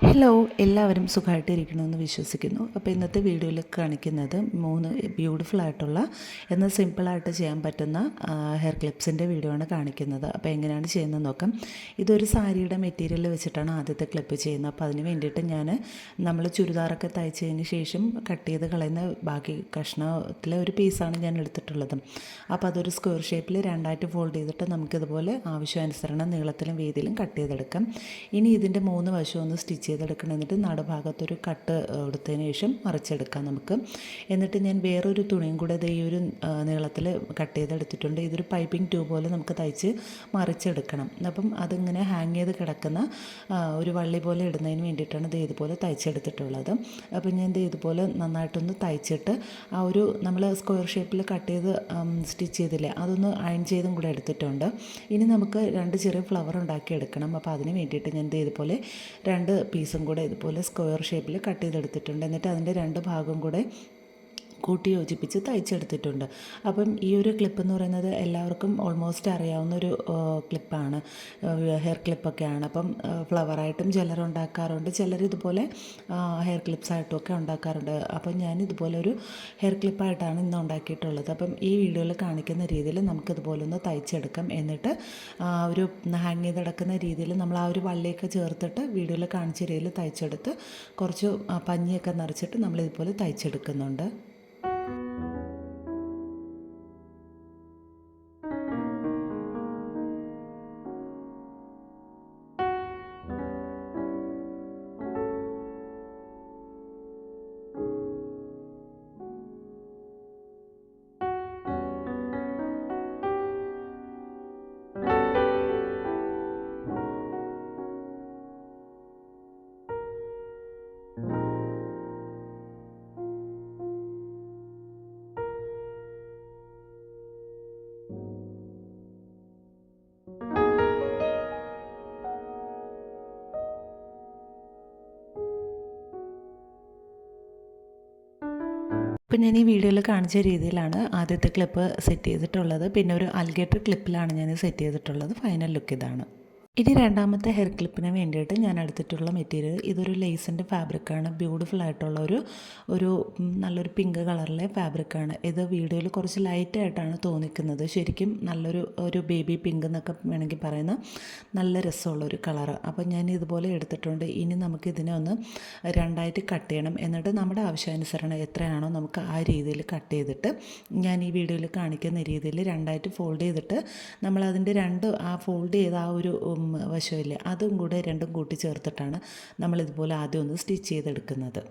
Hello, എല്ലാവരും സുഖമായിട്ടിരിക്കണമെന്ന് വിശ്വസിക്കുന്നു. അപ്പോൾ ഇന്നത്തെ വീഡിയോയിൽ കാണിക്കുന്നത് 3 ബ്യൂട്ടിഫുൾ ആയിട്ടുള്ള എന്നാൽ സിമ്പിളായിട്ട് ചെയ്യാൻ പറ്റുന്ന ഹെയർ ക്ലിപ്സിൻ്റെ വീഡിയോ ആണ് കാണിക്കുന്നത്. അപ്പോൾ എങ്ങനെയാണ് ചെയ്യുന്നത് നോക്കാം. ഇതൊരു സാരിയുടെ മെറ്റീരിയൽ വെച്ചിട്ടാണ് ആദ്യത്തെ ക്ലിപ്പ് ചെയ്യുന്നത്. അപ്പോൾ അതിന് വേണ്ടിയിട്ട് നമ്മൾ ചുരിദാറൊക്കെ തയ്ച്ചതിന് ശേഷം കട്ട് ചെയ്ത് കളയുന്ന ബാക്കി കഷ്ണത്തിലെ ഒരു പീസാണ് ഞാൻ എടുത്തിട്ടുള്ളത്. അപ്പോൾ അതൊരു സ്ക്വയർ ഷേപ്പിൽ രണ്ടായിട്ട് ഫോൾഡ് ചെയ്തിട്ട് നമുക്കിതുപോലെ ആവശ്യാനുസരണം നീളത്തിലും വീതിയിലും കട്ട് ചെയ്തെടുക്കാം. ഇനി ഇതിൻ്റെ 3 വശവും ഒന്ന് സ്റ്റിച്ച് ചെയ്തെടുക്കണം. എന്നിട്ട് നടുഭാഗത്തൊരു കട്ട് എടുത്തതിന് ശേഷം മറിച്ചെടുക്കാം നമുക്ക്. എന്നിട്ട് ഞാൻ വേറൊരു തുണിയും കൂടെ ഈ ഒരു നീളത്തിൽ കട്ട് ചെയ്തെടുത്തിട്ടുണ്ട്. ഇതൊരു പൈപ്പിംഗ് ട്യൂബ് പോലെ നമുക്ക് തയ്ച്ച് മറിച്ചെടുക്കണം. അപ്പം അതിങ്ങനെ ഹാങ് ചെയ്ത് കിടക്കുന്ന ഒരു വള്ളി പോലെ ഇടുന്നതിന് വേണ്ടിയിട്ടാണ് ഇത് ഇതുപോലെ തയ്ച്ചെടുത്തിട്ടുള്ളത്. അപ്പം ഞാൻ ഇത് ഇതുപോലെ നന്നായിട്ടൊന്ന് തയ്ച്ചിട്ട് ആ ഒരു നമ്മൾ സ്ക്വയർ ഷേപ്പിൽ കട്ട് ചെയ്ത് സ്റ്റിച്ച് ചെയ്തില്ലേ, അതൊന്ന് അയൺ ചെയ്തും കൂടെ എടുത്തിട്ടുണ്ട്. ഇനി നമുക്ക് 2 ചെറിയ ഫ്ലവർ ഉണ്ടാക്കിയെടുക്കണം. അപ്പോൾ അതിന് വേണ്ടിയിട്ട് ഞാൻ ഇതുപോലെ 2 പീസും കൂടെ ഇതുപോലെ സ്ക്വയർ ഷേപ്പിൽ കട്ട് ചെയ്തെടുത്തിട്ടുണ്ട്. എന്നിട്ട് അതിൻ്റെ 2 ഭാഗം കൂടെ കൂട്ടി യോജിപ്പിച്ച് തയ്ച്ചെടുത്തിട്ടുണ്ട്. അപ്പം ഈ ഒരു ക്ലിപ്പ് എന്ന് പറയുന്നത് എല്ലാവർക്കും ഓൾമോസ്റ്റ് അറിയാവുന്നൊരു ക്ലിപ്പാണ്, ഹെയർ ക്ലിപ്പൊക്കെയാണ്. അപ്പം ഫ്ലവറായിട്ടും ചിലർ ഉണ്ടാക്കാറുണ്ട്, ചിലർ ഇതുപോലെ ഹെയർ ക്ലിപ്സായിട്ടും ഒക്കെ ഉണ്ടാക്കാറുണ്ട്. അപ്പം ഞാൻ ഇതുപോലെ ഒരു ഹെയർ ക്ലിപ്പായിട്ടാണ് ഇന്ന് ഉണ്ടാക്കിയിട്ടുള്ളത്. അപ്പം ഈ വീഡിയോയിൽ കാണിക്കുന്ന രീതിയിൽ നമുക്കിതുപോലെ ഒന്ന് തയ്ച്ചെടുക്കാം. എന്നിട്ട് ഒരു ഹാങ് ചെയ്ത് കിടക്കുന്ന രീതിയിൽ നമ്മൾ ആ ഒരു വള്ളിയൊക്കെ ചേർത്തിട്ട് വീഡിയോയിൽ കാണിച്ച രീതിയിൽ തയ്ച്ചെടുത്ത് കുറച്ച് പഞ്ഞിയൊക്കെ നിറച്ചിട്ട് നമ്മളിതുപോലെ തയ്ച്ചെടുക്കുന്നുണ്ട്. ഇപ്പം ഞാൻ ഈ വീഡിയോയിൽ കാണിച്ച രീതിയിലാണ് ആദ്യത്തെ ക്ലിപ്പ് സെറ്റ് ചെയ്തിട്ടുള്ളത്. പിന്നെ ഒരു അൽഗേറ്റർ ക്ലിപ്പിലാണ് ഞാൻ സെറ്റ് ചെയ്തിട്ടുള്ളത്. ഫൈനൽ ലുക്ക് ഇതാണ്. ഇനി രണ്ടാമത്തെ ഹെയർ ക്ലിപ്പിന് വേണ്ടിയിട്ട് ഞാൻ എടുത്തിട്ടുള്ള മെറ്റീരിയൽ ഇതൊരു ലേസിൻ്റെ ഫാബ്രിക്കാണ്. ബ്യൂട്ടിഫുൾ ആയിട്ടുള്ള ഒരു നല്ലൊരു പിങ്ക് കളറിലെ ഫാബ്രിക്കാണ്. ഇത് വീഡിയോയിൽ കുറച്ച് ലൈറ്റായിട്ടാണ് തോന്നിക്കുന്നത്. ശരിക്കും ഒരു ബേബി പിങ്ക് എന്നൊക്കെ വേണമെങ്കിൽ പറയുന്ന നല്ല രസമുള്ളൊരു കളറ്. അപ്പോൾ ഞാൻ ഇതുപോലെ എടുത്തിട്ടുണ്ട്. ഇനി നമുക്കിതിനെ ഒന്ന് 2ആയിട്ട് കട്ട് ചെയ്യണം. എന്നിട്ട് നമ്മുടെ ആവശ്യാനുസരണം എത്രയാണോ നമുക്ക് ആ രീതിയിൽ കട്ട് ചെയ്തിട്ട് ഞാൻ ഈ വീഡിയോയിൽ കാണിക്കുന്ന രീതിയിൽ 2ആയിട്ട് ഫോൾഡ് ചെയ്തിട്ട് നമ്മളതിൻ്റെ ആ ഫോൾഡ് ചെയ്ത ആ ഒരു വശമില്ലേ, അതും കൂടെ രണ്ടും കൂട്ടി ചേർത്തിട്ടാണ് നമ്മളിതുപോലെ ആദ്യം ഒന്ന് സ്റ്റിച്ച് ചെയ്തെടുക്കുന്നത്.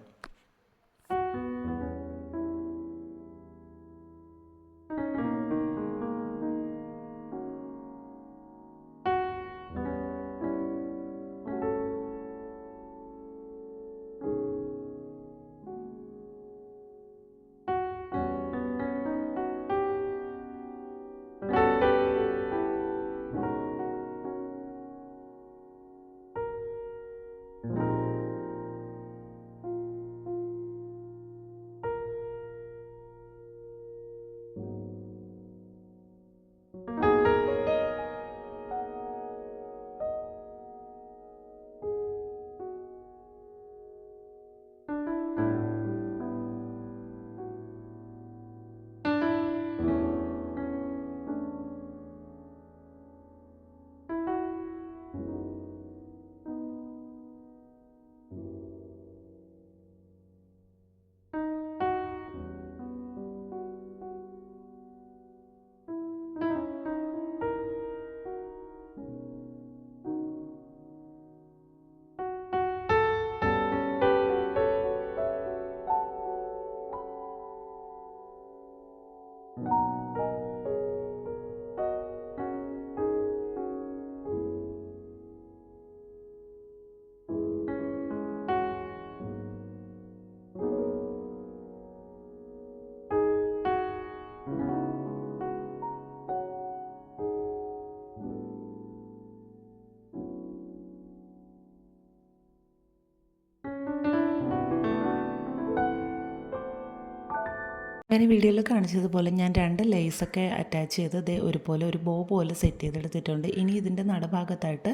ഞാൻ ഈ വീഡിയോയിൽ കാണിച്ചതുപോലെ ഞാൻ 2 ലേസൊക്കെ അറ്റാച്ച് ചെയ്ത് ദേ ഒരുപോലെ ഒരു ബോ പോലെ സെറ്റ് ചെയ്തെടുത്തിട്ടുണ്ട്. ഇനി ഇതിൻ്റെ നടുഭാഗത്തായിട്ട്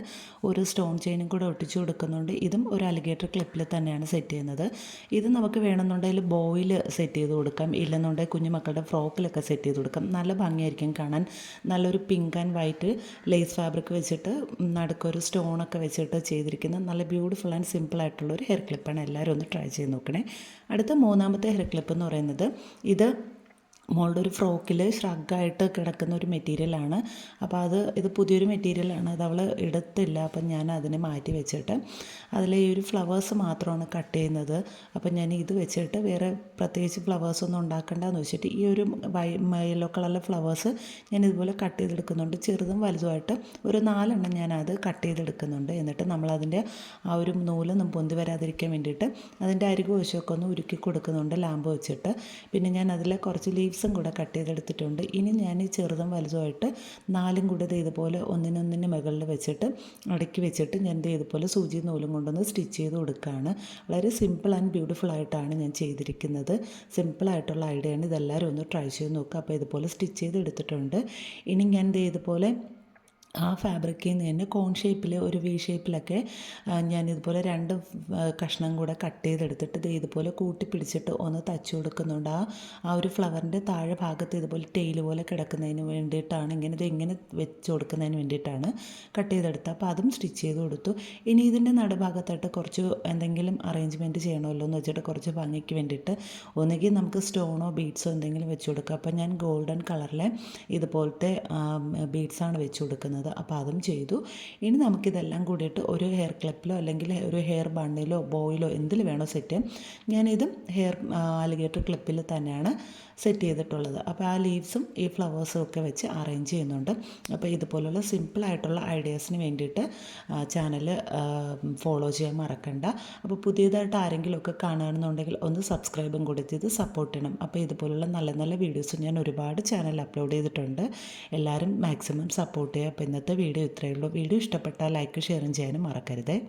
ഒരു സ്റ്റോൺ ചെയിനും കൂടെ ഒട്ടിച്ചു കൊടുക്കുന്നുണ്ട്. ഇതും ഒരു അലിഗേറ്റർ ക്ലിപ്പിൽ തന്നെയാണ് സെറ്റ് ചെയ്യുന്നത്. ഇത് നമുക്ക് വേണമെന്നുണ്ടെങ്കിൽ ബോയിൽ സെറ്റ് ചെയ്ത് കൊടുക്കാം, ഇല്ലെന്നുണ്ടെങ്കിൽ കുഞ്ഞുമക്കളുടെ ഫ്രോക്കിലൊക്കെ സെറ്റ് ചെയ്ത് കൊടുക്കാം. നല്ല ഭംഗിയായിരിക്കും കാണാൻ. നല്ലൊരു pink and white lace fabric വെച്ചിട്ട് നടുക്കൊരു സ്റ്റോണൊക്കെ വെച്ചിട്ട് ചെയ്തിരിക്കുന്ന നല്ല ബ്യൂട്ടിഫുൾ ആൻഡ് സിമ്പിളായിട്ടുള്ളൊരു ഹെയർ ക്ലിപ്പാണ്. എല്ലാവരും ഒന്ന് ട്രൈ ചെയ്ത് നോക്കണേ. അടുത്ത 3ാമത്തെ ഹെയർ ക്ലിപ്പ് എന്ന് പറയുന്നത് ഇത് മോളുടെ ഒരു ഫ്രോക്കിൽ ഷ്രഗായിട്ട് കിടക്കുന്ന ഒരു മെറ്റീരിയലാണ്. അപ്പോൾ ഇത് പുതിയൊരു മെറ്റീരിയലാണ്, അത് അവൾ എടുത്തില്ല. അപ്പം ഞാൻ അതിനെ മാറ്റി വെച്ചിട്ട് അതിൽ ഈ ഒരു ഫ്ലവേഴ്സ് മാത്രമാണ് കട്ട് ചെയ്യുന്നത്. അപ്പം ഞാൻ ഇത് വെച്ചിട്ട് വേറെ പ്രത്യേകിച്ച് ഫ്ലവേഴ്സൊന്നും ഉണ്ടാക്കണ്ടെന്ന് വെച്ചിട്ട് ഈ ഒരു യെല്ലോ കളറിലെ ഫ്ലവേഴ്സ് ഞാൻ ഇതുപോലെ കട്ട് ചെയ്തെടുക്കുന്നുണ്ട്. ചെറുതും വലുതുമായിട്ട് ഒരു 4 എണ്ണം ഞാനത് കട്ട് ചെയ്തെടുക്കുന്നുണ്ട്. എന്നിട്ട് നമ്മളതിൻ്റെ ആ ഒരു നൂലൊന്നും പൊന്തി വരാതിരിക്കാൻ വേണ്ടിയിട്ട് അതിൻ്റെ അരികു വശമൊക്കെ ഒന്ന് ഉരുക്കി കൊടുക്കുന്നുണ്ട് ലാമ്പ് വെച്ചിട്ട്. പിന്നെ ഞാൻ അതിൽ കുറച്ച് ലീവ്സും കൂടെ കട്ട് ചെയ്തെടുത്തിട്ടുണ്ട്. ഇനി ഞാൻ ഈ ചെറുതും വലുതുമായിട്ട് 4 കൂടെ ഇതുപോലെ ഒന്നിനൊന്നിന് മുകളിൽ വെച്ചിട്ട് ഇടയ്ക്ക് വെച്ചിട്ട് ഞാൻ ഇതുപോലെ സൂചി നൂലും കൊണ്ടൊന്ന് സ്റ്റിച്ച് ചെയ്ത് കൊടുക്കുകയാണ്. വളരെ സിമ്പിൾ ആൻഡ് ബ്യൂട്ടിഫുൾ ആയിട്ടാണ് ഞാൻ ചെയ്തിരിക്കുന്നത്. സിമ്പിളായിട്ടുള്ള ഐഡിയയാണ്, ഇതെല്ലാവരും ഒന്ന് ട്രൈ ചെയ്ത് നോക്കുക. അപ്പോൾ ഇതുപോലെ സ്റ്റിച്ച് ചെയ്ത് എടുത്തിട്ടുണ്ട്. ഇനി ഞാൻ ഇതുപോലെ ആ ഫാബ്രിക്കിൽ നിന്ന് തന്നെ കോൺ ഷേപ്പിൽ ഒരു വി ഷേപ്പിലൊക്കെ ഞാനിതുപോലെ 2 കഷ്ണം കൂടെ കട്ട് ചെയ്തെടുത്തിട്ട് ഇതുപോലെ കൂട്ടി പിടിച്ചിട്ട് ഒന്ന് തച്ച് കൊടുക്കുന്നുണ്ട്. ആ ഒരു ഫ്ലവറിൻ്റെ താഴെ ഭാഗത്ത് ഇതുപോലെ ടെയിൽ പോലെ കിടക്കുന്നതിന് വേണ്ടിയിട്ടാണ്, ഇങ്ങനെ വെച്ച് കൊടുക്കുന്നതിന് വേണ്ടിയിട്ടാണ് കട്ട് ചെയ്തെടുത്തത്. അപ്പോൾ അതും സ്റ്റിച്ച് ചെയ്ത് കൊടുത്തു. ഇനി ഇതിൻ്റെ നടുഭാഗത്തായിട്ട് കുറച്ച് എന്തെങ്കിലും അറേഞ്ച്മെൻറ്റ് ചെയ്യണമല്ലോ എന്ന് വെച്ചിട്ട് കുറച്ച് ഭംഗിക്ക് വേണ്ടിയിട്ട് ഒന്നുകിൽ നമുക്ക് സ്റ്റോണോ ബീഡ്സോ എന്തെങ്കിലും വെച്ച് കൊടുക്കുക. അപ്പോൾ ഞാൻ ഗോൾഡൻ കളറിലെ ഇതുപോലത്തെ ബീഡ്സാണ് വെച്ച് കൊടുക്കുന്നത്. അപ്പോൾ അതും ചെയ്തു. ഇനി നമുക്കിതെല്ലാം കൂടിയിട്ട് ഒരു ഹെയർ ക്ലിപ്പിലോ അല്ലെങ്കിൽ ഒരു ഹെയർ ബണ്ണിലോ ബോയിലോ എന്തിൽ വേണോ സെറ്റ് ചെയ്യാം. ഞാനിതും ഹെയർ അലിഗേറ്റർ ക്ലിപ്പിൽ തന്നെയാണ് സെറ്റ് ചെയ്തിട്ടുള്ളത്. അപ്പോൾ ആ ലീവ്സും ഈ ഫ്ലവേഴ്സും ഒക്കെ വെച്ച് അറേഞ്ച് ചെയ്യുന്നുണ്ട്. അപ്പോൾ ഇതുപോലുള്ള സിമ്പിളായിട്ടുള്ള ഐഡിയാസിന് വേണ്ടിയിട്ട് ചാനൽ ഫോളോ ചെയ്യാൻ മറക്കണ്ട. അപ്പോൾ പുതിയതായിട്ട് ആരെങ്കിലുമൊക്കെ കാണുകയാണെന്നുണ്ടെങ്കിൽ ഒന്ന് സബ്സ്ക്രൈബും കൂടി ചെയ്ത് സപ്പോർട്ട് ചെയ്യണം. അപ്പോൾ ഇതുപോലുള്ള നല്ല നല്ല വീഡിയോസ് ഞാൻ ഒരുപാട് ചാനലിൽ അപ്ലോഡ് ചെയ്തിട്ടുണ്ട്. എല്ലാവരും മാക്സിമം സപ്പോർട്ട് ചെയ്യുക. അപ്പോൾ ഇന്നത്തെ വീഡിയോ ഇത്രയേ ഉള്ളൂ. വീഡിയോ ഇഷ്ടപ്പെട്ടാൽ ലൈക്ക് ഷെയറും ചെയ്യാനും മറക്കരുതേ.